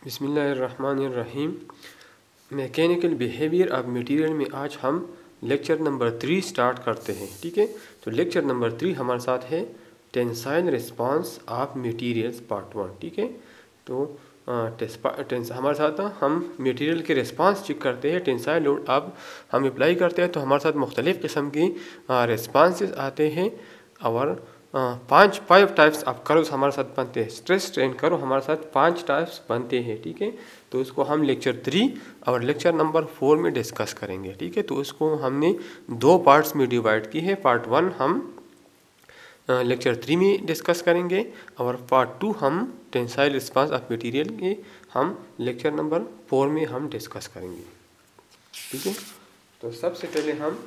बिस्मिल्लाहिर्रहमानिर्रहीम। Mechanical behaviour of material में आज हम लेक्चर नंबर 3 स्टार्ट करते हैं। ठीक है, तो लेक्चर नंबर 3 हमारे साथ है tensile response of materials part 1। ठीक है, तो हमारे साथ हम मटेरियल के रिस्पांस चेक करते हैं। टेंसाइल लोड अब हम अप्लाई करते हैं तो हमारे साथ मुख्तलिफ़ किस्म की रिस्पांसेस आते हैं और 5 टाइप्स ऑफ कर्व्स हमारे साथ बनते हैं। स्ट्रेस स्ट्रेन कर्व हमारे साथ 5 टाइप्स बनते हैं। ठीक है, तो उसको हम लेक्चर 3 और लेक्चर नंबर 4 में डिस्कस करेंगे। ठीक है, तो उसको हमने 2 पार्ट्स में डिवाइड की है। पार्ट 1 हम लेक्चर 3 में डिस्कस करेंगे और पार्ट 2 हम टेंसाइल रिस्पांस ऑफ मटेरियल के हम लेक्चर नंबर 4 में हम डिस्कस करेंगे। ठीक है, तो सबसे पहले हम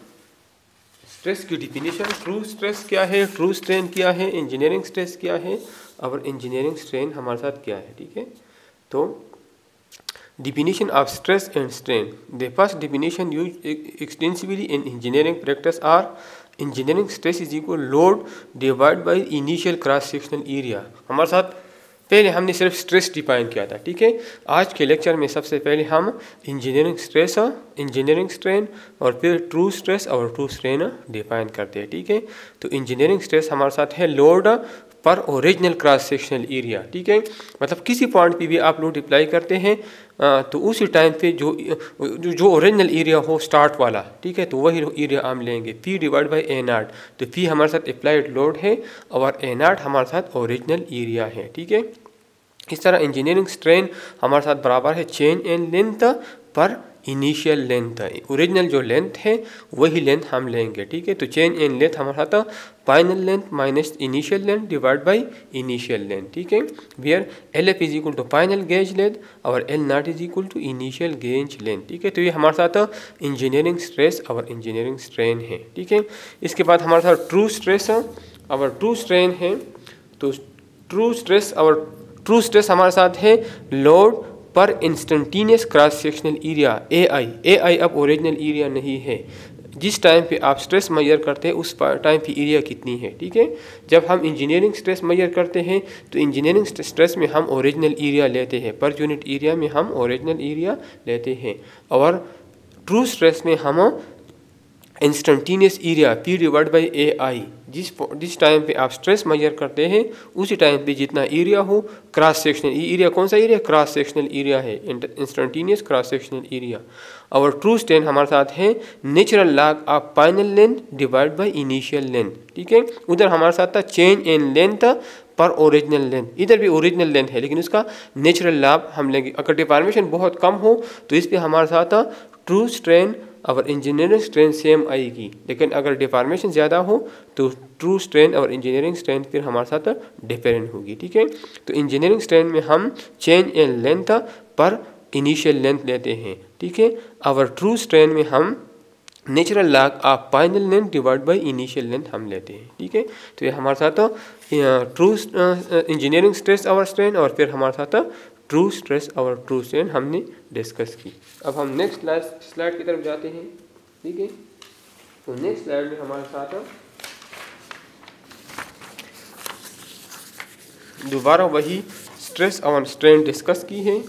स्ट्रेस की डिफिनीशन, ट्रू स्ट्रेस क्या है, ट्रू स्ट्रेन क्या है, इंजीनियरिंग स्ट्रेस क्या है और इंजीनियरिंग स्ट्रेन हमारे साथ क्या है। ठीक है, तो definition of stress and strain. The first definition used extensively in engineering practice are engineering stress is equal load divided by initial cross sectional area. हमारे साथ पहले हमने सिर्फ स्ट्रेस डिफाइन किया था। ठीक है, आज के लेक्चर में सबसे पहले हम इंजीनियरिंग स्ट्रेस, इंजीनियरिंग स्ट्रेन और फिर ट्रू स्ट्रेस और ट्रू स्ट्रेन डिफाइन करते हैं। ठीक है, तो इंजीनियरिंग स्ट्रेस हमारे साथ है लोड पर ओरिजिनल क्रॉस सेक्शनल एरिया। ठीक है, मतलब किसी पॉइंट पे भी आप लोड अप्लाई करते हैं तो उसी टाइम पे जो ओरिजिनल एरिया हो स्टार्ट वाला, ठीक है, तो वही एरिया हम लेंगे। P डिवाइड बाई A0, तो P हमारे साथ अप्लाइड लोड है और A0 हमारे साथ ओरिजिनल एरिया है। ठीक है, इस तरह इंजीनियरिंग स्ट्रेन हमारे साथ बराबर है चेंज इन लेंथ पर इनिशियल लेंथ। ओरिजिनल जो लेंथ है वही लेंथ हम लेंगे। ठीक है, तो चेंज इन लेंथ हमारा था final length minus initial length divide by initial length. ठीक है, where LF is equal to final gauge length और L0 is equal to initial gauge length. ठीक है, तो ये हमारे साथ इंजीनियरिंग स्ट्रेस और इंजीनियरिंग स्ट्रेन है। ठीक है, इसके बाद हमारे साथ ट्रू स्ट्रेस और ट्रू स्ट्रेन है। तो ट्रू स्ट्रेस हमारे साथ है लोड पर instantaneous cross sectional area AI अब ओरिजिनल एरिया नहीं है। जिस टाइम पे आप स्ट्रेस मेजर करते हैं उस टाइम पे एरिया कितनी है। ठीक है, जब हम इंजीनियरिंग स्ट्रेस मेजर करते हैं तो इंजीनियरिंग स्ट्रेस में हम ओरिजिनल एरिया लेते हैं, पर यूनिट एरिया में हम ओरिजिनल एरिया लेते हैं। और ट्रू स्ट्रेस में हम instantaneous area P divide by AI, जिस टाइम पे आप स्ट्रेस मेजर करते हैं उसी टाइम पे जितना एरिया हो क्रॉस सेक्शनल एरिया, कौन सा एरिया, क्रॉस सेक्शनल एरिया है, इंस्टेंटेनियस क्रॉस सेक्शनल एरिया। और ट्रू स्ट्रेन हमारे साथ है natural log of final length divide by initial length. ठीक है, उधर हमारे साथ था चेंज इन लेंथ पर ओरिजिनल लेंथ, इधर भी ओरिजिनल लेंथ है लेकिन उसका नेचुरल लॉग हम लेंगे। अगर डिफॉर्मेशन बहुत कम हो तो इस पर हमारे साथ ट्रू स्ट्रेन और इंजीनियरिंग स्ट्रेन सेम आएगी, लेकिन अगर डिफॉर्मेशन ज़्यादा हो तो ट्रू स्ट्रेन और इंजीनियरिंग स्ट्रेन फिर हमारे साथ डिफरेंट होगी। ठीक है, तो इंजीनियरिंग स्ट्रेन में हम चेंज इन लेंथ पर इनिशियल लेंथ लेते हैं। ठीक है, और ट्रू स्ट्रेन में हम natural log of final length divide by initial length हम लेते हैं। ठीक है, तो ये हमारे साथ ट्रू इंजीनियरिंग स्ट्रेस और स्ट्रेन और फिर हमारे साथ ट्रू स्ट्रेस और ट्रू स्ट्रेन हमने डिस्कस की। अब हम नेक्स्ट स्लाइड की तरफ जाते हैं। ठीक है, तो नेक्स्ट स्लाइड में हमारे साथ दोबारा वही स्ट्रेस और स्ट्रेन डिस्कस की है।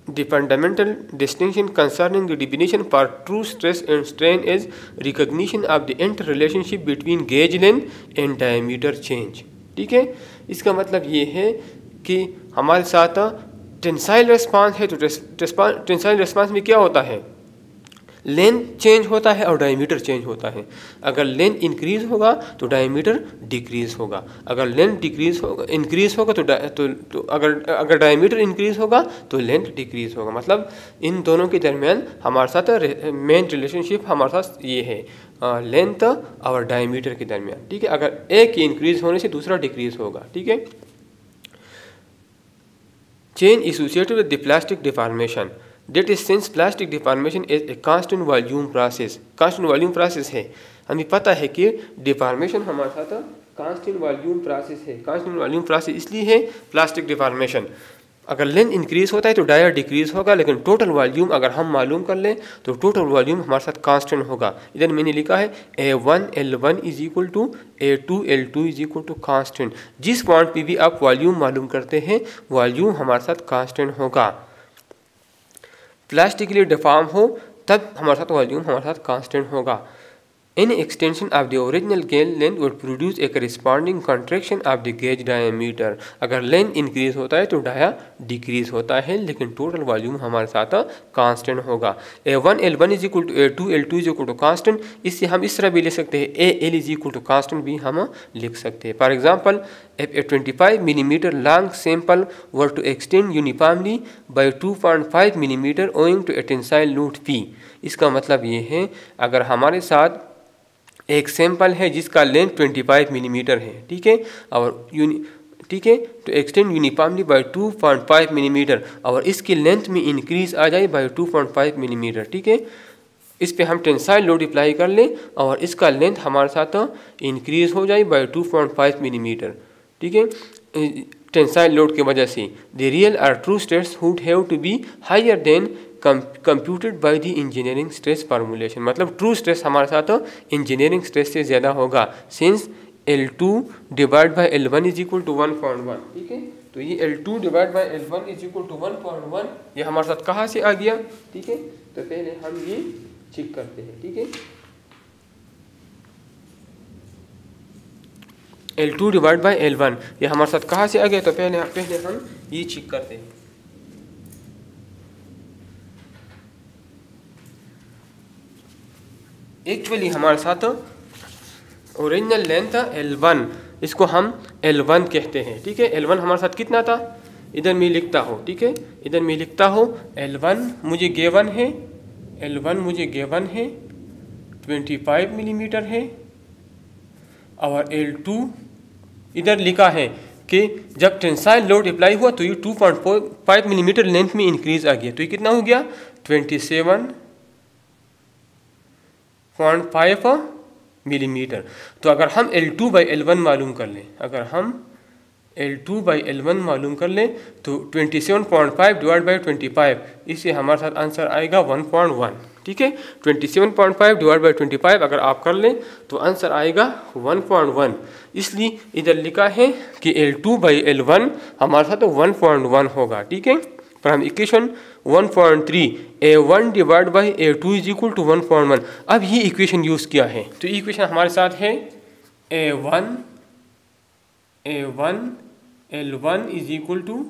The fundamental distinction concerning the definition for true stress and strain is recognition of the interrelationship between gauge length and diameter change. ठीक है, इसका मतलब ये है कि हमारे साथ टेंसाइल रिस्पांस है तो टेंसाइल रिस्पांस में क्या होता है, लेंथ चेंज होता है और डायमीटर चेंज होता है। अगर लेंथ इंक्रीज होगा तो डायमीटर डिक्रीज होगा, अगर लेंथ इंक्रीज होगा तो अगर डायमीटर इंक्रीज होगा तो लेंथ डिक्रीज होगा। मतलब इन दोनों के दरमियान हमारे साथ मेन रिलेशनशिप हमारे साथ ये है लेंथ और डायमीटर के दरमियान। ठीक है, अगर एक की इंक्रीज होने से दूसरा डिक्रीज होगा। ठीक है, change associated with the plastic deformation, That is, since plastic deformation is a constant volume process, constant volume process है, हमें पता है कि डिफॉर्मेशन हमारे साथ कांस्टेंट वॉल्यूम प्रोसेस है। कांस्टेंट वॉल्यूम प्रोसेस इसलिए है प्लास्टिक डिफॉर्मेशन। अगर लेंथ इंक्रीज होता है तो डाया डिक्रीज होगा, लेकिन टोटल वॉल्यूम अगर हम मालूम कर लें तो टोटल वॉल्यूम हमारे साथ कांस्टेंट होगा। इधर मैंने लिखा है A1L1 is equal to A2L2 is equal to constant. जिस पॉइंट पे भी आप वॉल्यूम मालूम करते हैं वॉल्यूम हमारे साथ कांस्टेंट होगा। प्लास्टिकली डिफॉर्म हो तब हमारे साथ वॉल्यूम हमारे साथ कांस्टेंट होगा। Any extension of the original gauge length would produce a corresponding contraction of the gauge diameter। अगर लेंथ इंक्रीज होता है तो डाया डिक्रीज होता है, लेकिन टोटल वॉल्यूम हमारे साथ कांस्टेंट होगा। A1L1 is equal to A2L2 is equal to constant. इससे हम इस तरह भी लिख सकते हैं AL is equal to constant भी हम लिख सकते हैं। For example, if a 25 mm long sample were to extend uniformly by 2.5 mm owing to a tensile load P। इसका मतलब ये है अगर हमारे साथ एक सैंपल है जिसका लेंथ 25 मिलीमीटर है, ठीक है, और ठीक है, तो एक्सटेंड यूनिफॉर्मली बाय 2.5 मिलीमीटर और इसकी लेंथ में इंक्रीज आ जाए बाय 2.5 मिलीमीटर, ठीक है। इस पे हम टेंसाइल लोड अप्लाई कर लें और इसका लेंथ हमारे साथ इंक्रीज हो जाए बाय 2.5 मिलीमीटर, ठीक है, टेंसाइल लोड की वजह से। द रियल और true stress would have to be higher than computed by the engineering stress formulation. मतलब ट्रू स्ट्रेस हमारे साथ इंजीनियरिंग स्ट्रेस से ज़्यादा होगा, since L2 divide by L1 is equal to 1.1, ठीक है। तो ये L2 divide by L1 is equal to 1.1 ये हमारे साथ कहाँ से आ गया, ठीक है। तो पहले हम ये चेक करते हैं, ठीक है। L2 डिवाइड बाय L1 ये हमारे साथ कहाँ से आ गया, तो पहले हम ये चेक करते हैं। एक्चुअली हमारे साथ ओरिजिनल लेंथ था L1, इसको हम L1 कहते हैं, ठीक है। L1 हमारे साथ कितना था, इधर मैं लिखता हूँ, ठीक है, इधर मैं लिखता हूँ L1 मुझे गिवन है, L1 मुझे गिवन है 25 मिलीमीटर है, और L2 इधर लिखा है कि जब टेंसाइल लोड अप्लाई हुआ तो ये 2.5 मिलीमीटर लेंथ में इंक्रीज आ गया, तो ये कितना हो गया 27.5 मिलीमीटर। तो अगर हम L2 बाई L1 मालूम कर लें, अगर हम L2 बाई L1 मालूम कर लें तो 27.5 डिवाइड बाई 25, इससे हमारे साथ आंसर आएगा 1.1, ठीक है। 27.5 डिवाइड बाई 25 अगर आप कर लें तो आंसर आएगा 1.1। इसलिए इधर लिखा है कि L2 बाई L1 हमारे साथ 1.1 होगा, ठीक है। पर हम equation 1.3 A1 divide by A2 is equal to 1.1 अब ये इक्वेशन यूज़ किया है, तो इक्वेशन हमारे साथ है A1 L1 is equal to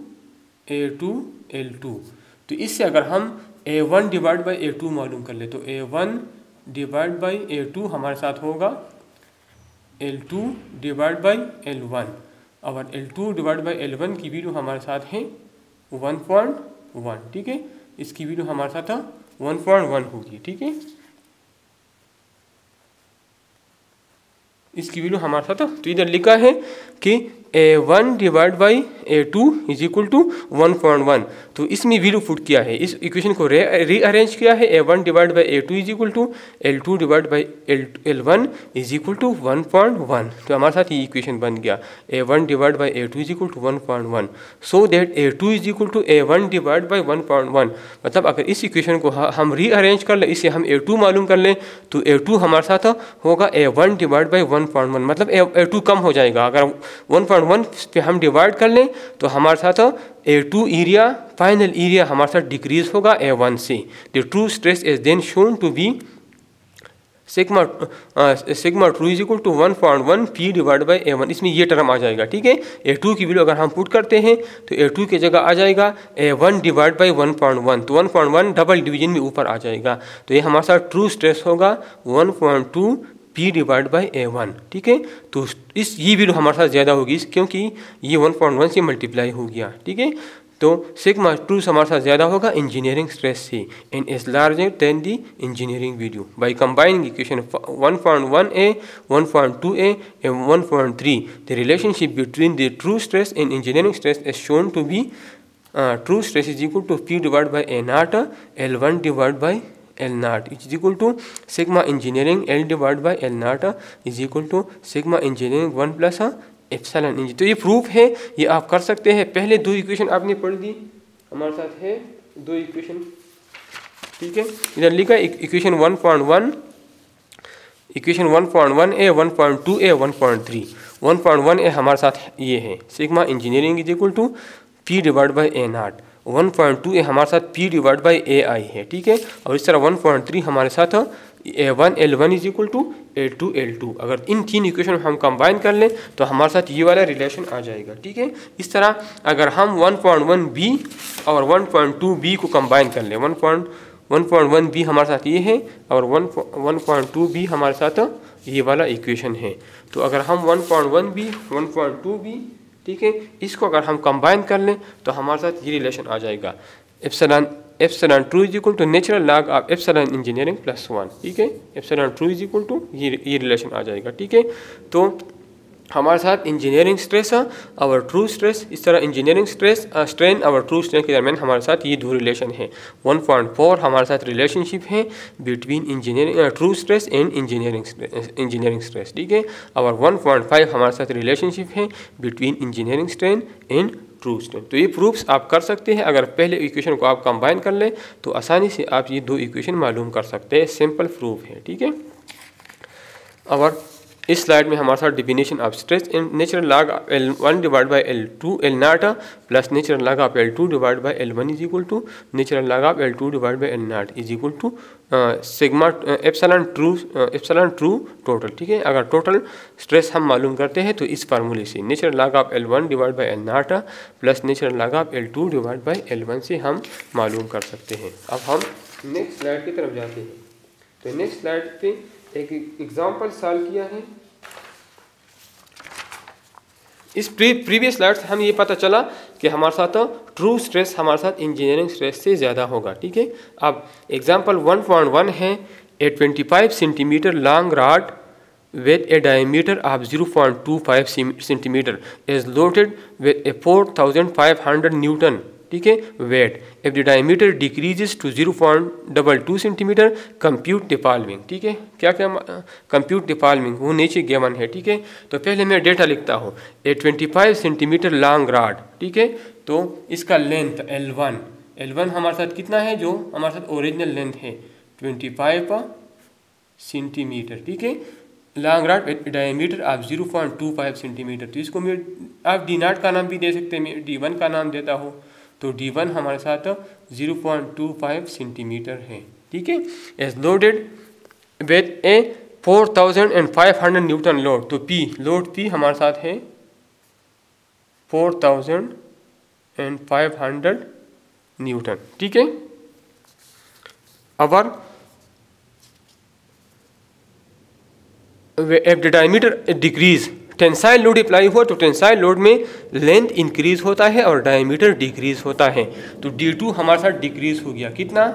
A2 L2। तो इससे अगर हम A1 डिवाइड बाई A2 मालूम कर ले तो A1 डिवाइड बाई A2 हमारे साथ होगा L2 डिवाइड बाई L1, और L2 डिवाइड बाई L1 की वैल्यू हमारे साथ है 1.1, ठीक है। इसकी वैल्यू हमारे साथ 1.1 होगी, ठीक है। इसकी वैल्यू हमारे साथ, तो इधर लिखा है कि A1 divide by A2 is equal to 1.1, तो इसमें वैल्यू पुट किया है, इस इक्वेशन को रीअरेंज किया है। A1 divide by A2 is equal to L2 divide by L1 is equal to 1.1, तो हमारे साथ ये इक्वेशन बन गया A1 divide by A2 is equal to 1.1, so that A2 is equal to A1 divide by 1.1। मतलब अगर इस equation को हम रीअरेंज कर लें, इससे हम A2 मालूम कर लें तो A2 हमारे साथ होगा A1 डिवाइड बाई 1.1, मतलब A2 कम हो जाएगा। अगर 1.1 पे हम डिवाइड कर लें तो हमारे साथ A2 एरिया फाइनल एरिया हमारे साथ डिक्रीज होगा A1 से। The true stress is then shown to be sigma true is equal to 1.1 P divide by A1, इसमें ये टर्म आ जाएगा, ठीक है। A2 की वैल्यू अगर हम पुट करते हैं तो A2 की जगह आ जाएगा A1 डिवाइड बाई 1.1, तो 1.1 डबल डिवीजन में ऊपर आ जाएगा, तो ये हमारे साथ ट्रू स्ट्रेस होगा 1.2 P डिवाइड बाई A1, ठीक है। तो इस ये वैल्यू हमारे साथ ज़्यादा होगी क्योंकि ये 1.1 से मल्टीप्लाई हो गया, ठीक है। तो सिग्मा ट्रू हमारे साथ ज़्यादा होगा इंजीनियरिंग स्ट्रेस से and is larger than the engineering value. By combining equation 1.1a 1.2a and 1.3 the relationship between the true stress and engineering stress is shown to be true stress is equal to P divide by A0 L1 divide by L0 is equal to sigma engineering L divide by L0 is equal to sigma engineering 1 plus epsilon. तो ये proof है, ये आप कर सकते हैं। पहले दो इक्वेशन आपने पढ़ दी, हमारे साथ है दो इक्वेशन, ठीक है। इधर लिखा equation 1.1, equation 1.1a, 1.2a, 1.3। 1.1a हमारे साथ ये है sigma engineering is equal to P divide by A naught. 1.2a हमारे साथ P divide by A I है, ठीक है। और इस तरह 1.3 हमारे साथ A1 L1 is equal to A2 L2। अगर इन तीन इक्वेशन हम कंबाइन कर लें तो हमारे साथ ये वाला रिलेशन आ जाएगा, ठीक है। इस तरह अगर हम 1.1b और 1.2b को कंबाइन कर लें, 1.1b हमारे साथ ये है और 1.2b हमारे साथ ये वाला इक्वेशन है। तो अगर हम 1.1b 1.2b, ठीक है, इसको अगर हम कंबाइन कर लें तो हमारे साथ ये रिलेशन आ जाएगा, epsilon true is equal to natural log of epsilon engineering plus 1, ठीक है। Epsilon true is equal to ये रिलेशन आ जाएगा, ठीक है। तो हमारे साथ इंजीनियरिंग स्ट्रेस और ट्रू स्ट्रेस, इस तरह इंजीनियरिंग स्ट्रेस स्ट्रेन और ट्रू स्ट्रेन के दरमियान हमारे साथ ये दो रिलेशन है। 1.4 हमारे साथ रिलेशनशिप है between engineering true stress and engineering stress, ठीक है। और 1.5 हमारे साथ रिलेशनशिप है between engineering strain and true strain. तो ये प्रूफ्स आप कर सकते हैं, अगर पहले इक्वेशन को आप कंबाइन कर लें तो आसानी से आप ये दो इक्वेशन मालूम कर सकते हैं, सिंपल प्रूफ है, ठीक है। और इस स्लाइड में हमारे साथ definition of stress in natural log L1 divide by L2 L naught plus natural log of L2 divide by L1 is equal to natural log of L2 divide by L naught is equal to sigma epsilon true total, ठीक है। अगर total stress हम मालूम करते हैं तो इस फार्मूले से natural log of L1 divide by L naught plus natural log of L2 divide by L1 से हम मालूम कर सकते हैं। अब हम नेक्स्ट स्लाइड की तरफ जाते हैं। तो नेक्स्ट स्लाइड पे एक एग्जाम्पल सॉल्व किया है। इस प्रीवियस स्लाइड से हम ये पता चला कि हमारे साथ ट्रू स्ट्रेस हमारे साथ इंजीनियरिंग स्ट्रेस से ज़्यादा होगा, ठीक है। अब एग्जांपल 1.1 है, ए 25 centimetre long rod with a diameter of 0.25 centimeter is loaded with a 4,500 Newton, ठीक है, weight. If the diameter decreases to 0.22 centimetre compute the following, ठीक है। क्या क्या कंप्यूट द फॉलोइंग वो नीचे गिवन है, ठीक है। तो पहले मैं डेटा लिखता हूँ, ए 25 सेंटीमीटर लॉन्ग रॉड, ठीक है। तो इसका लेंथ L1 हमारे साथ कितना है, जो हमारे साथ ओरिजिनल लेंथ है 25 सेंटीमीटर, ठीक है। Long rod diameter of 0.25 centimetre. तो इसको मैं आप डी नॉट का नाम भी दे सकते हैं, मैं D1 का नाम देता हूँ। तो D1 हमारे साथ 0.25 सेंटीमीटर है, ठीक है। As loaded with a 4,500 newton load. तो लोड P हमारे साथ है 4,500 न्यूटन, ठीक है। अगर if the diameter decrease, tensile load apply हुआ तो टेंसाइल लोड में लेंथ इंक्रीज होता है और डायमीटर डिक्रीज होता है। तो D2 हमारे साथ डिक्रीज हो गया, कितना,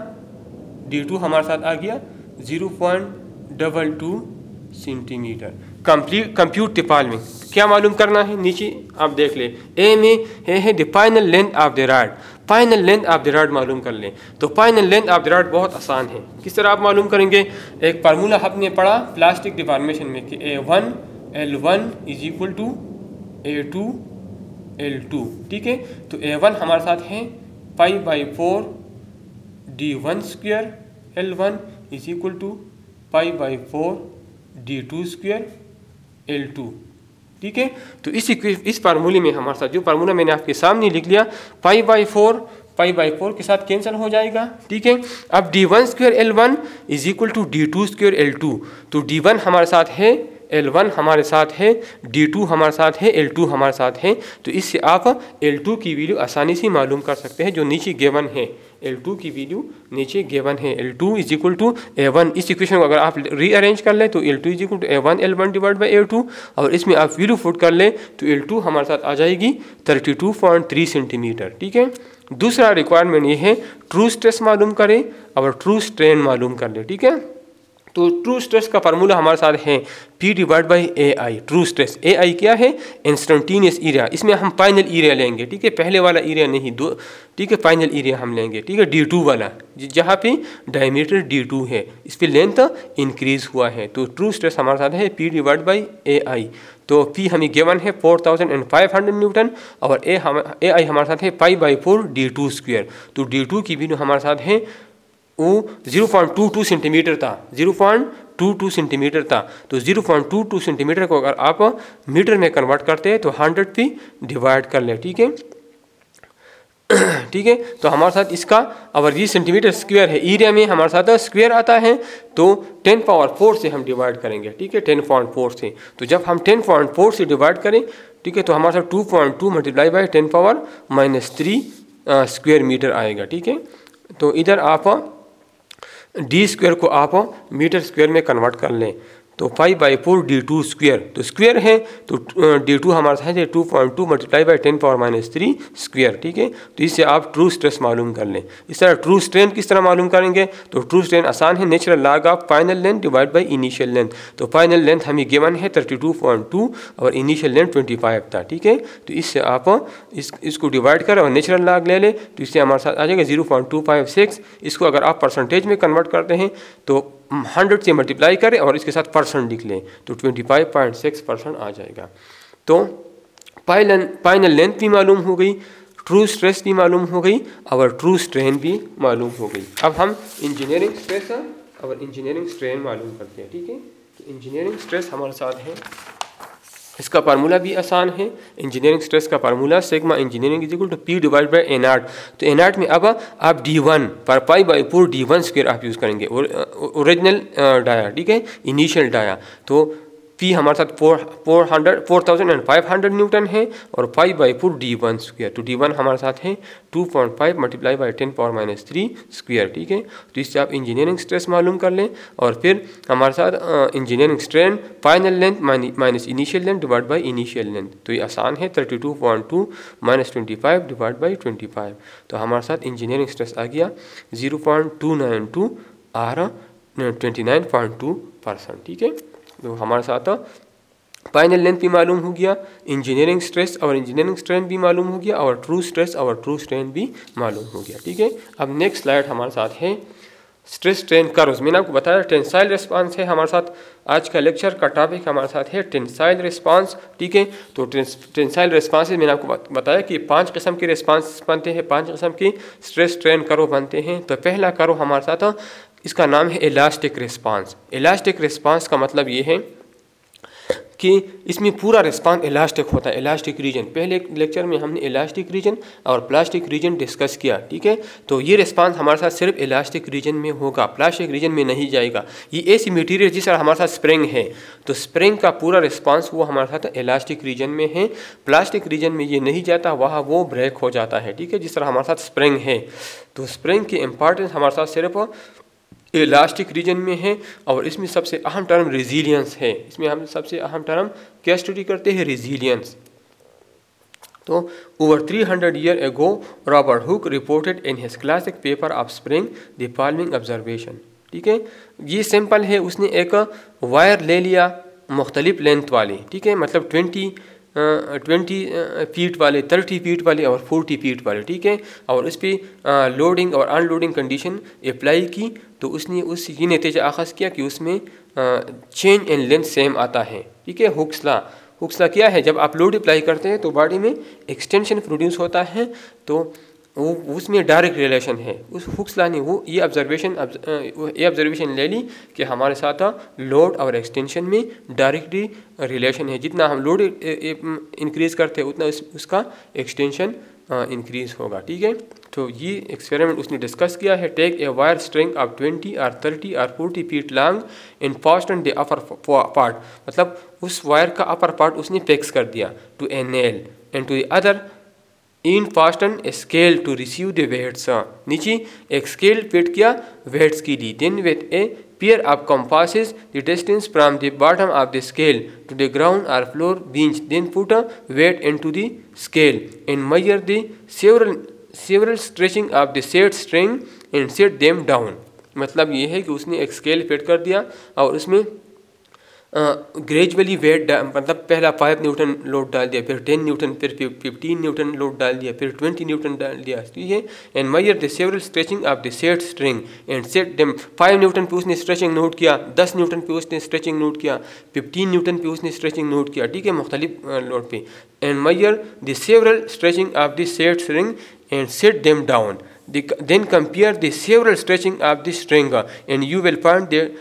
D2 हमारे साथ आ गया 0.22 सेंटीमीटर। कंप्यूट द फॉलोइंग, क्या मालूम करना है, नीचे आप देख ले, ए में है the final length of the rod. Final length of the rod मालूम कर लें। तो final length of the rod बहुत आसान है, किस तरह आप मालूम करेंगे। एक फार्मूला आपने पढ़ा प्लास्टिक डिफॉर्मेशन में कि A1 L1 is equal to A2 L2, ठीक है। तो A1 हमारे साथ है π/4 D1 square L1 is equal to π/4 D2 square L2, ठीक है। तो इस फार्मूले में हमारे साथ जो फार्मूला मैंने आपके सामने लिख लिया, π/4 के साथ कैंसिल हो जाएगा, ठीक है। अब D1 square L1 is equal to D2 square L2। तो D1 हमारे साथ है, L1 हमारे साथ है, D2 हमारे साथ है, L2 हमारे साथ है। तो इससे आप L2 की वैल्यू आसानी से मालूम कर सकते हैं, जो नीचे गिवन है। L2 की वैल्यू नीचे गिवन है, L2 is equal to A1। इस इक्वेशन को अगर आप रीअरेंज कर लें तो L2 is equal to A1 L1 divide by A2, और इसमें आप वैल्यू पुट कर लें तो L2 हमारे साथ आ जाएगी 32.3 सेंटीमीटर, ठीक है। दूसरा रिक्वायरमेंट ये है ट्रू स्ट्रेस मालूम करें और ट्रू स्ट्रेन मालूम कर ले, ठीक है। तो ट्रू स्ट्रेस का फार्मूला हमारे साथ है P divide by AI। True stress AI क्या है? Instantaneous area. इसमें हम फाइनल एरिया लेंगे, ठीक है, पहले वाला एरिया नहीं, दो, ठीक है, फाइनल एरिया हम लेंगे, ठीक है, D2 वाला, जहाँ पे डायमीटर D2 है, इस पर लेंथ इंक्रीज हुआ है। तो ट्रू स्ट्रेस हमारे साथ है P डिवाइड बाई AI। तो P हमें गिवन है 4500 न्यूटन और AI हमारे साथ है π/4 D2 स्क्वायर। तो D2 की वैल्यू हमारे साथ है वो 0.22 सेंटीमीटर था, 0.22 सेंटीमीटर था। तो 0.22 सेंटीमीटर को अगर आप मीटर में कन्वर्ट करते हैं तो 100 पे डिवाइड कर ले, ठीक है, ठीक है। तो हमारे साथ इसका अगर ये सेंटीमीटर स्क्वायर है, एरिया में हमारे साथ स्क्वायर आता है, तो 10⁴ से हम डिवाइड करेंगे, ठीक है, 10.4 से। तो जब हम 10.4 से डिवाइड करें, ठीक है, तो हमारे साथ 2.2 मल्टीप्लाई बाई 10⁻³ स्क्वायर मीटर आएगा, ठीक है। तो इधर आप D स्क्वायर को आप मीटर स्क्वायर में कन्वर्ट कर लें, तो π/4 D2 स्क्वायर, तो स्क्वायर है, तो D2 हमारे साथ है 2.2 मल्टीप्लाई बाई 10⁻³ स्क्वायर, ठीक है। तो इससे आप ट्रू स्ट्रेस मालूम कर लें। इस तरह ट्रू स्ट्रेन किस तरह मालूम करेंगे? तो ट्रू स्ट्रेन आसान है, natural log of final length divide by initial length. तो फाइनल लेंथ हमें गिवन है 32.2 और इनिशियल लेंथ 25 था, ठीक है। तो इससे आप इसको डिवाइड करें और नेचुरल लॉग ले लें, तो इससे हमारे साथ आ जाएगा 0.256। इसको अगर आप परसेंटेज में कन्वर्ट करते हैं तो 100 से मल्टीप्लाई करें और इसके साथ परसेंट लिख लें, तो 25.6% आ जाएगा। तो फाइनल लेंथ भी मालूम हो गई, ट्रू स्ट्रेस भी मालूम हो गई और ट्रू स्ट्रेन भी मालूम हो गई। अब हम इंजीनियरिंग स्ट्रेस और इंजीनियरिंग स्ट्रेन मालूम करते हैं, ठीक है। तो इंजीनियरिंग स्ट्रेस हमारे साथ है, इसका फार्मूला भी आसान है। इंजीनियरिंग स्ट्रेस का formula sigma engineering is equal to P divide by A0। तो A0 में अब आप D1 पर π/4 D1 स्क्वायर आप यूज़ करेंगे, ओरिजिनल डाया, ठीक है, इनिशियल डाया। तो P हमारे साथ 4500 न्यूटन है और π/4 D1 स्क्वायर। तो D1 हमारे साथ है 2.5 मल्टीप्लाई बाई 10⁻³ स्क्वायर, ठीक है। तो इससे आप इंजीनियरिंग स्ट्रेस मालूम कर लें और फिर हमारे साथ engineering strain final length minus initial length divide by initial length. तो ये आसान है, 32.2 माइनस 25 डिवाइड बाई 25। तो हमारे साथ इंजीनियरिंग स्ट्रेस आ गया 0.292 और 29.2%, ठीक है। तो हमारे साथ फाइनल लेंथ भी मालूम हो गया, इंजीनियरिंग स्ट्रेस और इंजीनियरिंग स्ट्रेन भी मालूम हो गया और ट्रू स्ट्रेस और ट्रू स्ट्रेन भी मालूम हो गया, ठीक है। अब नेक्स्ट स्लाइड हमारे साथ है स्ट्रेस स्ट्रेन कर्व्स। मैंने आपको बताया टेंसाइल रिस्पांस है हमारे साथ। आज का लेक्चर का टॉपिक हमारे साथ है टेंसाइल रिस्पांस, ठीक है। तो टेंसाइल रिस्पांस मैंने आपको बताया कि 5 किस्म के रिस्पांस बनते हैं, 5 किस्म के स्ट्रेस स्ट्रेन कर्व बनते हैं। तो पहला कर्व हमारे साथ इसका नाम है इलास्टिक रिस्पांस। इलास्टिक रिस्पांस का मतलब ये है कि इसमें पूरा रिस्पांस इलास्टिक होता है, इलास्टिक रीजन। पहले लेक्चर में हमने इलास्टिक रीजन और प्लास्टिक रीजन डिस्कस किया, ठीक है। तो ये रिस्पांस हमारे साथ सिर्फ इलास्टिक रीजन में होगा, प्लास्टिक रीजन में नहीं जाएगा। ये ऐसी मटेरियल जिस तरह हमारे साथ स्प्रिंग है, तो स्प्रिंग का पूरा रिस्पांस वो हमारे साथ इलास्टिक रीजन में है। प्लास्टिक रीजन में ये नहीं जाता, वहाँ वो ब्रेक हो जाता है, ठीक है, जिस तरह हमारे साथ स्प्रिंग है। तो स्प्रिंग की इम्पॉर्टेंस हमारे साथ सिर्फ इलास्टिक रीजन में है और इसमें सबसे अहम टर्म रेजिलियंस है। इसमें हम सबसे अहम टर्म क्या स्टडी करते हैं? रेजिलियंस। तो over 300 year ago Robert Hooke reported in his classic paper of spring the following observation, ठीक है। ये सिंपल है, उसने एक वायर ले लिया मुख्तलिफ लेंथ वाली, ठीक है, मतलब 20 फीट वाले, 30 फीट वाले और 40 फीट वाले, ठीक है। और उस पर लोडिंग और अनलोडिंग कंडीशन अप्लाई की, तो उसने उस ये नतीजा अख़ज़ किया कि उसमें चेंज इन लेंथ सेम आता है, ठीक है। हुक्स लॉ क्या है? जब आप लोड अप्लाई करते हैं तो बॉडी में एक्सटेंशन प्रोड्यूस होता है, तो वो उसमें डायरेक्ट रिलेशन है। उस हुक्स लॉ ने वो ये ऑब्जर्वेशन ले ली कि हमारे साथ लोड और एक्सटेंशन में डायरेक्टली रिलेशन है। जितना हम लोड इंक्रीज़ करते हैं उतना उसका एक्सटेंशन इंक्रीज़ होगा, ठीक है। तो ये एक्सपेरिमेंट उसने डिस्कस किया है। Take a wire string of 20 और 30 और 40 feet long in fasten the upper part, मतलब उस वायर का अपर पार्ट उसने फिक्स कर दिया to a nail and to the other in fasten a scale to receive the weights. नीचे एक स्केल फिट किया वेट्स के लिए। Then with a pair of compasses the distance from the bottom of the scale to the ground or floor bench, then put a weight into the scale and measure the several stretching of the set string and set them down, मतलब ये है कि उसने एक scale fit कर दिया और उसमें ग्रेजुअली वेट मतलब पहला 5 न्यूटन लोड डाल दिया, फिर 10 न्यूटन, फिर 15 न्यूटन लोड डाल दिया, फिर 20 न्यूटन डाल दिया, ठीक है। And measure the several stretching of the set string and set them. 5 Newton पे उसने स्ट्रेचिंग नोट किया, 10 न्यूटन पे उसने स्ट्रेचिंग नोट किया, 15 न्यूटन पे उसने स्ट्रेचिंग नोट किया, ठीक है, मुख्तलिफ लोड पे। And measure the several stretching of the set string and set them down. Then compare the several stretching of the string and you will find that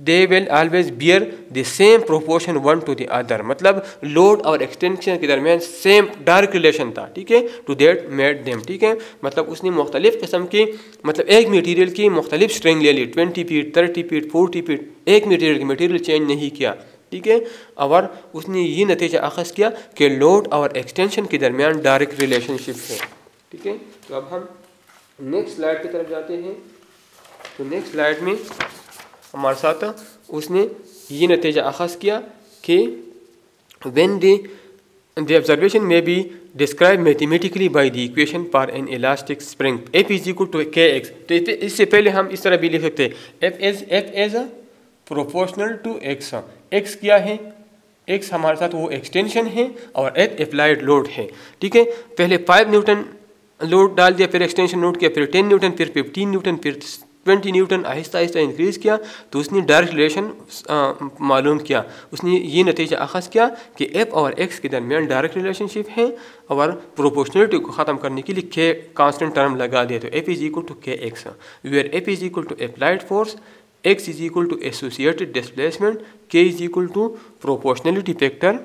they will always bear the same proportion one to the other। मतलब load और extension के दरमियान same direct relation था, ठीक है, to that made them, ठीक है। मतलब उसने मुख्तलिफ किस्म की, मतलब एक मटीरियल की मुख्तलिफ स्ट्रिंग ले ली, 20 फीट, 30 फीट, 40 फीट, एक मटीरियल की मटीरियल चेंज नहीं किया, ठीक है। और उसने ये नतीजा अखज़ किया कि लोड और एक्सटेंशन के दरमियान डायरेक्ट रिलेशनशिप है, ठीक है। तो अब हम नेक्स्ट स्लाइड की तरफ जाते हैं। तो नेक्स्ट स्लाइड में हमारे साथ उसने ये नतीजा अखज़ किया कि when the observation may be describe mathematically by the equation for an elastic spring F is equal to के एक्स। तो इससे पहले हम इस तरह भी लिख सकते हैं F as proportional to x. X क्या है? एक्स हमारे साथ वो एक्सटेंशन है और एफ अप्लाइड लोड है, ठीक है। पहले 5 न्यूटन लोड डाल दिया, फिर एक्सटेंशन नोट किया, फिर 10 न्यूटन, फिर 15 न्यूटन, फिर 20 न्यूटन, आहिस्ता आहिस्ता इंक्रीज़ किया। तो उसने डायरेक्ट रिलेशन मालूम किया। उसने ये नतीजा अखज़ किया कि एफ और एक्स के दरमियान डायरेक्ट रिलेशनशिप है और प्रोपोर्शनलिटी को ख़त्म करने के लिए के कांस्टेंट टर्म लगा दिया। तो एफ इज इक्वल टू के X, where F is equal to applied force, X is equal to associated displacement, K is equal to proportionality factor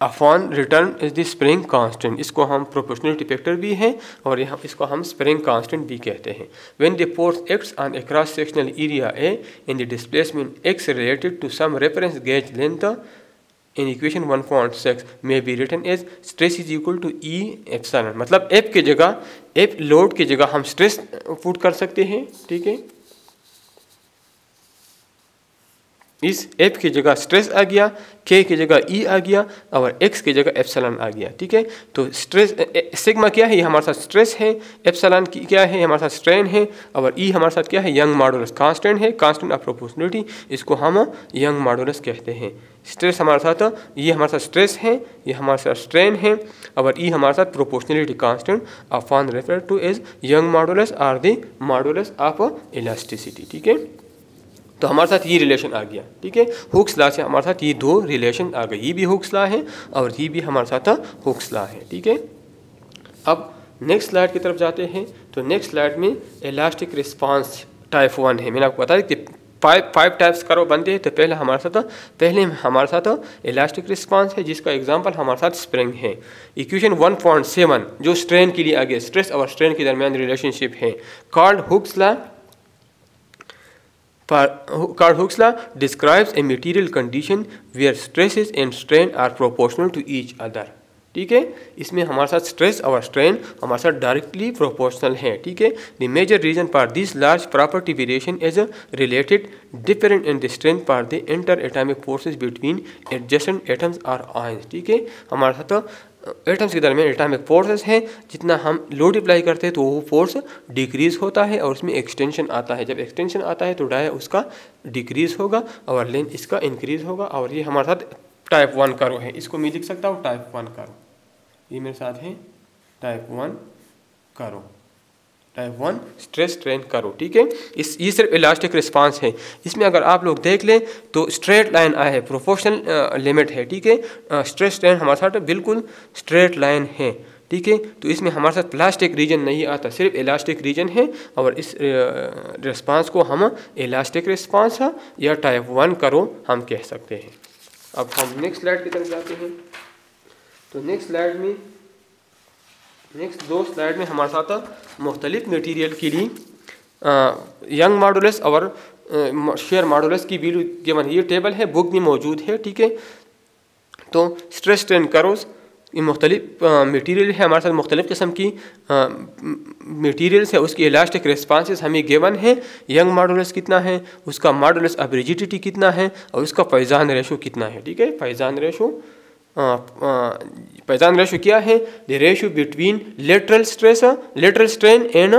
upon return is the spring constant. इसको हम proportionality factor भी हैं और यहाँ इसको हम spring constant भी कहते हैं। When the force acts on a cross sectional area A in the displacement x related to some reference gauge length in equation 1.6 may be written as stress is equal to E epsilon. मतलब F के जगह, F load की जगह हम stress put कर सकते हैं, ठीक है। इस एफ की जगह स्ट्रेस आ गया, के की जगह ई आ गया और एक्स की जगह एप्सिलॉन आ गया, ठीक है। तो स्ट्रेस सिग्मा क्या है? ये हमारे साथ स्ट्रेस है, एप्सिलॉन क्या है? हमारे साथ स्ट्रेन है और ई हमारे साथ क्या है? यंग मॉडुलस कांस्टेंट है, कांस्टेंट ऑफ प्रोपोर्शनलिटी, इसको हम यंग मॉडुलस कहते हैं। स्ट्रेस हमारे साथ, ये हमारे साथ स्ट्रेस है, ये हमारे साथ स्ट्रेन है और ई हमारे साथ proportionality constant upon refer to as Young modulus or the modulus of elasticity, ठीक है। तो हमारे साथ ये रिलेशन आ गया, ठीक है। हुक्स लॉ से हमारे साथ ये दो रिलेशन आ गए, ये भी हुक्स लॉ है और ये भी हमारे साथ हुक्स लॉ है, ठीक है। अब नेक्स्ट स्लाइड की तरफ जाते हैं। तो नेक्स्ट स्लाइड में इलास्टिक रिस्पांस टाइप 1 है। मैंने आपको बताया कि 5 टाइप्स करो बनते हैं। तो पहले हमारे साथ इलास्टिक रिस्पांस है, जिसका एग्जांपल हमारे साथ स्प्रिंग है। इक्वेशन 1.7 जो स्ट्रेन के लिए आ गया, स्ट्रेस और स्ट्रेन के दरमियान रिलेशनशिप है, called Hooke's law. Carl Hooke's law describes a material condition where stresses and strain are proportional to each other, ठीक है। इसमें हमारे साथ स्ट्रेस और स्ट्रेन हमारे साथ डायरेक्टली प्रोपोर्शनल है, ठीक है। The major reason for this large property variation is related different in the strength for the inter atomic forces between adjacent atoms और आयंस, ठीक है। हमारे साथ एटम्स के दरमियान एटॉमिक फोर्सेस हैं, जितना हम लोड अप्लाई करते हैं तो वो फोर्स डिक्रीज़ होता है और उसमें एक्सटेंशन आता है। जब एक्सटेंशन आता है तो डाया उसका डिक्रीज़ होगा और लेंथ इसका इंक्रीज़ होगा। और ये हमारे साथ टाइप 1 करो है, इसको मैं लिख सकता हूँ टाइप 1 करो, ये मेरे साथ है टाइप 1 करो, टाइप 1 स्ट्रेस स्ट्रेन करो, ठीक है। ये सिर्फ इलास्टिक रिस्पांस है। इसमें अगर आप लोग देख लें तो स्ट्रेट लाइन आया है, प्रोपोर्शनल लिमिट है, ठीक है। स्ट्रेस स्ट्रेन हमारे साथ बिल्कुल स्ट्रेट लाइन है, ठीक है। तो इसमें हमारे साथ प्लास्टिक रीजन नहीं आता, सिर्फ इलास्टिक रीजन है और इस रिस्पांस को हम इलास्टिक रिस्पांस या टाइप 1 करो हम कह सकते हैं। अब हम नेक्स्ट स्लाइड की तरफ जाते हैं। तो नेक्स्ट दो स्लाइड में हमारे साथ मुख्तलिफ मटीरियल के लिए यंग मॉडुलस और शेयर मॉडुलस की वैल्यू गिवन, ये टेबल है, बुक में मौजूद है, ठीक है। तो स्ट्रेस स्ट्रेन कर्व्स, ये मुख्तलिफ मटीरियल है, हमारे साथ मुख्तलिफ किस्म की मटीरियल्स है, उसकी इलास्टिक रिस्पांसेस हमें गिवन है। यंग मॉडुलस कितना है, उसका मॉडुलस ऑफ रिजिडिटी कितना है और उसका फैजान रेशो कितना है, ठीक है। फैजान रेशो पाइजान रेशो क्या है? The ratio between lateral strain and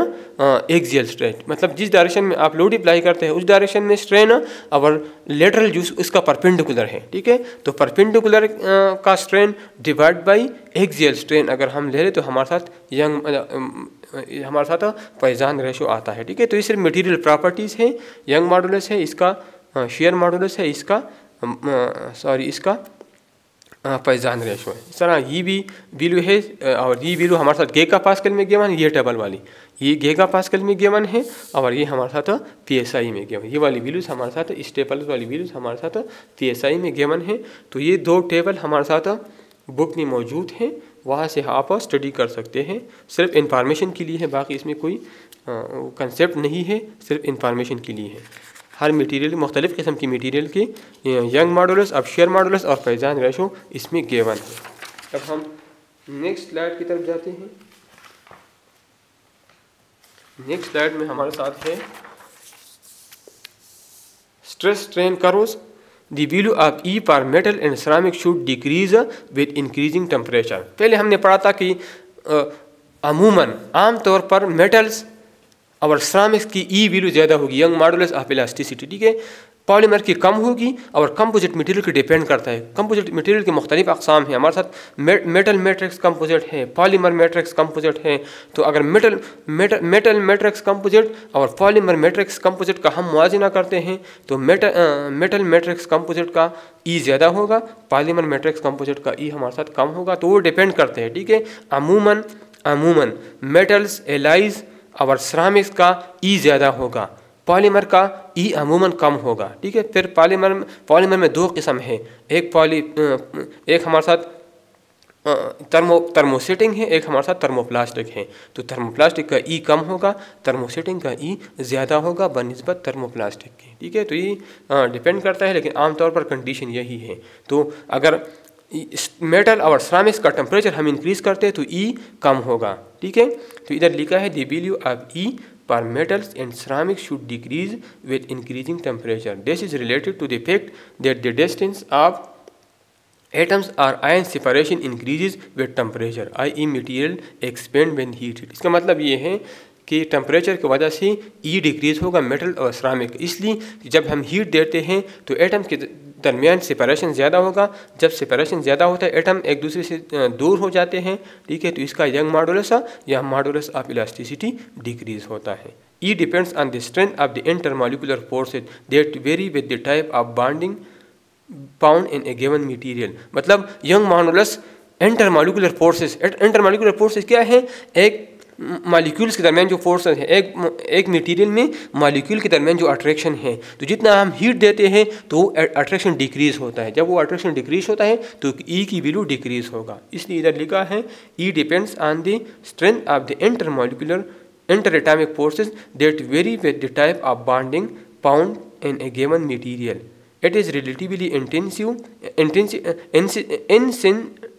axial strain. मतलब जिस डायरेक्शन में आप लोड अप्लाई करते हैं उस डायरेक्शन में स्ट्रेन और लेटरल जो उसका परपेंडिकुलर है, ठीक है। तो परपेंडिकुलर का strain divide by axial strain अगर हम ले लें तो हमारे साथ पाइजान रेशो आता है, ठीक है। तो ये सिर्फ मटेरियल प्रॉपर्टीज़ है, यंग मॉडुलस है, इसका शेयर मॉडुलस है, इसका पाइजान रेशो है। इस तरह ये भी वैल्यू है और ये वैल्यू हमारे साथ गीगा पास्कल में गिवन है, ये टेबल वाली ये गीगा पास्कल में गिवन है और ये हमारे साथ PSI में गिवन, ये वाली वैल्यूज हमारे साथ इस टेबल वाली वैल्यूज हमारे साथ PSI में गिवन है। तो ये दो टेबल हमारे साथ बुक में मौजूद हैं, वहाँ से आप स्टडी कर सकते हैं। सिर्फ इंफॉर्मेशन के लिए है, बाकी इसमें कोई कंसेप्ट नहीं है, सिर्फ इंफॉर्मेशन के लिए है। हर मटेरियल मुख्तलिफ़ किस्म की मटेरियल की यंग मॉडुलस, अब शेयर मॉडुलस और पाइजान रेशो इसमें गिवन है। अब हम नेक्स्ट स्लाइड की तरफ जाते हैं। नेक्स्ट स्लाइड में हमारे साथ है stress strain curves. The value of E पर metal and ceramic should decrease with increasing temperature. पहले हमने पढ़ा था कि अमूमन आमतौर पर मेटल्स और सिरामिक्स की ई वैल्यू ज़्यादा होगी, यंग मॉडुलस ऑफ इलास्टिसिटी, ठीक है। पॉलीमर की कम होगी और कंपोजिट मटेरियल के डिपेंड करता है। कंपोजिट मटेरियल के मुख्तलिफ अक़साम हैं हमारे साथ, मेटल मैट्रिक्स कंपोजिट है, पॉलीमर मैट्रिक्स कंपोजिट है। तो अगर मेटल मैट्रिक्स कंपोजिट और पॉलीमर मैट्रिक्स कंपोजिट का हम मुआजना करते हैं तो मेटल मैट्रिक्स कंपोजिट का ई ज़्यादा होगा, पॉलीमर मैट्रिक्स कंपोजिट का ई हमारे साथ कम होगा। तो वो डिपेंड करते हैं, ठीक है। अमूमन मेटल्स एलाइज और सिरामिक्स का ई ज़्यादा होगा, पॉलीमर का ई अमूमन कम होगा, ठीक है। फिर पॉलीमर में दो किस्म है, एक हमारे साथ थर्मोसेटिंग है, एक हमारे साथ थर्मोप्लास्टिक है। तो थर्मोप्लास्टिक का ई कम होगा, थर्मोसेटिंग का ई ज़्यादा होगा बनिस्बत थर्मोप्लास्टिक के, ठीक है। तो ये डिपेंड करता है, लेकिन आमतौर पर कंडीशन यही है। तो अगर मेटल और सिरामिक्स का टेम्परेचर हम इंक्रीज करते हैं तो ई कम होगा, ठीक है। तो इधर लिखा है द वैल्यू ऑफ ई पर metals and ceramics should decrease with increasing temperature. This is related to the fact that the distance of atoms और ion separation increases with temperature, i.e. Material expand when heated. इसका मतलब ये है कि temperature की वजह से ई डिक्रीज होगा मेटल और सिरामिक, इसलिए जब हम हीट देते हैं तो एटम के दरमियान सेपरेशन ज़्यादा होगा। जब सेपरेशन ज़्यादा होता है एटम एक दूसरे से दूर हो जाते हैं, ठीक है। तो इसका यंग मॉडुलस या मॉडुलस ऑफ इलास्टिसिटी डिक्रीज होता है। E depends on the strength of the intermolecular forces that vary with the type of bonding found in a given material. मतलब यंग मॉडुलस इंटरमॉलिक्यूलर फोर्सेज क्या है? एक molecules के दरमियान जो फोर्सेस है, एक मटेरियल में मॉलिक्यूल के दरमियान जो अट्रैक्शन है, तो जितना हम हीट देते हैं तो अट्रैक्शन डिक्रीज होता है। जब वो अट्रैक्शन डिक्रीज होता है तो ई की वैल्यू डिक्रीज होगा। इसलिए इधर लिखा है E depends on the strength of the inter atomic forces that vary with the type of bonding found in a given material. It is relatively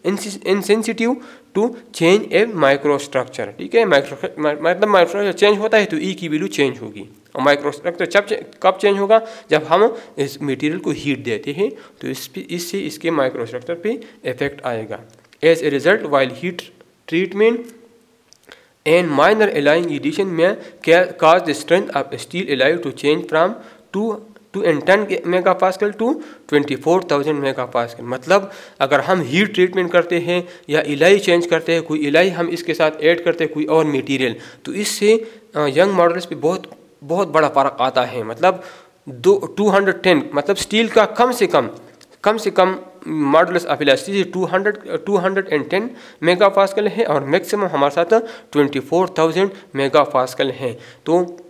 insensitive to change a microstructure, ठीक है। मतलब microstructure change होता है तो ई की value change होगी। और microstructure कब चेंज होगा? जब हम इस मटेरियल को हीट देते हैं तो इससे इसके माइक्रोस्ट्रक्चर पे इफेक्ट आएगा। As a result while heat treatment and minor alloying addition में cause the strength of steel alloy to change from 210 megapascal to 24,000 megapascal. मतलब अगर हम हीट ट्रीटमेंट करते हैं या इलाई चेंज करते हैं, कोई इलाई हम इसके साथ ऐड करते हैं कोई और मटेरियल, तो इससे यंग मॉडल्स पे बहुत बड़ा फ़र्क आता है। मतलब 210 मतलब स्टील का कम से कम मॉडुलस ऑफ इलास्टिसिटी 210 मेगापास्कल है और मैक्सिमम हमारे साथ 24,000 मेगापास्कल है। तो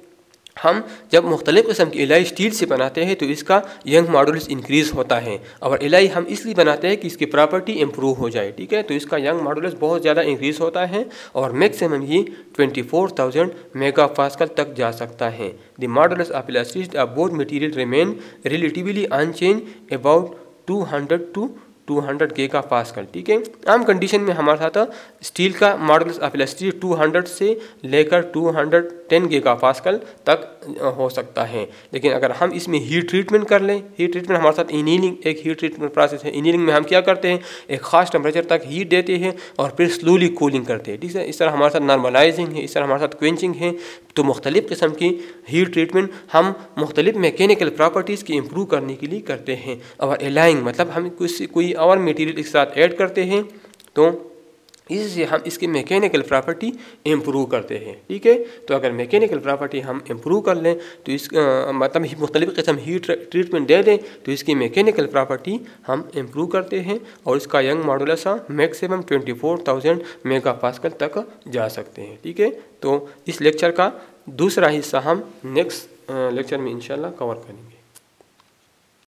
हम जब मुख्तलिफ़ किस्म की इलाई स्टील से बनाते हैं तो इसका यंग मॉडुलस इंक्रीज़ होता है। और इलाई हम इसलिए बनाते हैं कि इसकी प्रॉपर्टी इम्प्रूव हो जाए, ठीक है। तो इसका यंग मॉडुलस बहुत ज़्यादा इंक्रीज़ होता है और मैक्सिमम ये 24,000 मेगापास्कल तक जा सकता है। The modulus of elasticity of both material remain relatively unchanged about 200 to 200 gigapascal. ठीक है, आम कंडीशन में हमारे साथ स्टील का मॉडुलस ऑफ इलास्टिसिटी 200 से लेकर 210 गीगा पास्कल तक हो सकता है। लेकिन अगर हम इसमें हीट ट्रीटमेंट कर लें, हीट ट्रीटमेंट हमारे साथ इनीलिंग एक हीट ट्रीटमेंट प्रोसेस है। इनीलिंग में हम क्या करते हैं, एक ख़ास टेम्परेचर तक हीट देते हैं और फिर स्लोली कूलिंग करते हैं। ठीक है, इस तरह हमारे साथ नॉर्मलाइजिंग है, इस तरह हमारे साथ क्वेंचिंग है। तो मुख्तलिफ़ किस्म की हीट ट्रीटमेंट हम मुख्तलिफ मैकेनिकल प्रॉपर्टीज़ की इम्प्रूव करने के लिए करते हैं। और एलाइंग मतलब हम कोई और मटेरियल एक साथ ऐड करते हैं तो इससे हम इसकी मैकेनिकल प्रॉपर्टी इम्प्रूव करते हैं। ठीक है, तो अगर मैकेनिकल प्रॉपर्टी हम इम्प्रूव कर लें तो इस मतलब मुख्तलिफ़ किस्म हीट ट्रीटमेंट दे दें तो इसकी मैकेनिकल प्रॉपर्टी हम इम्प्रूव करते हैं और इसका Young modulus maximum 24,000 mega pascal तक जा सकते हैं। ठीक है, तो इस लेक्चर का दूसरा हिस्सा हम नेक्स्ट लेक्चर में इंशाल्लाह कवर करेंगे।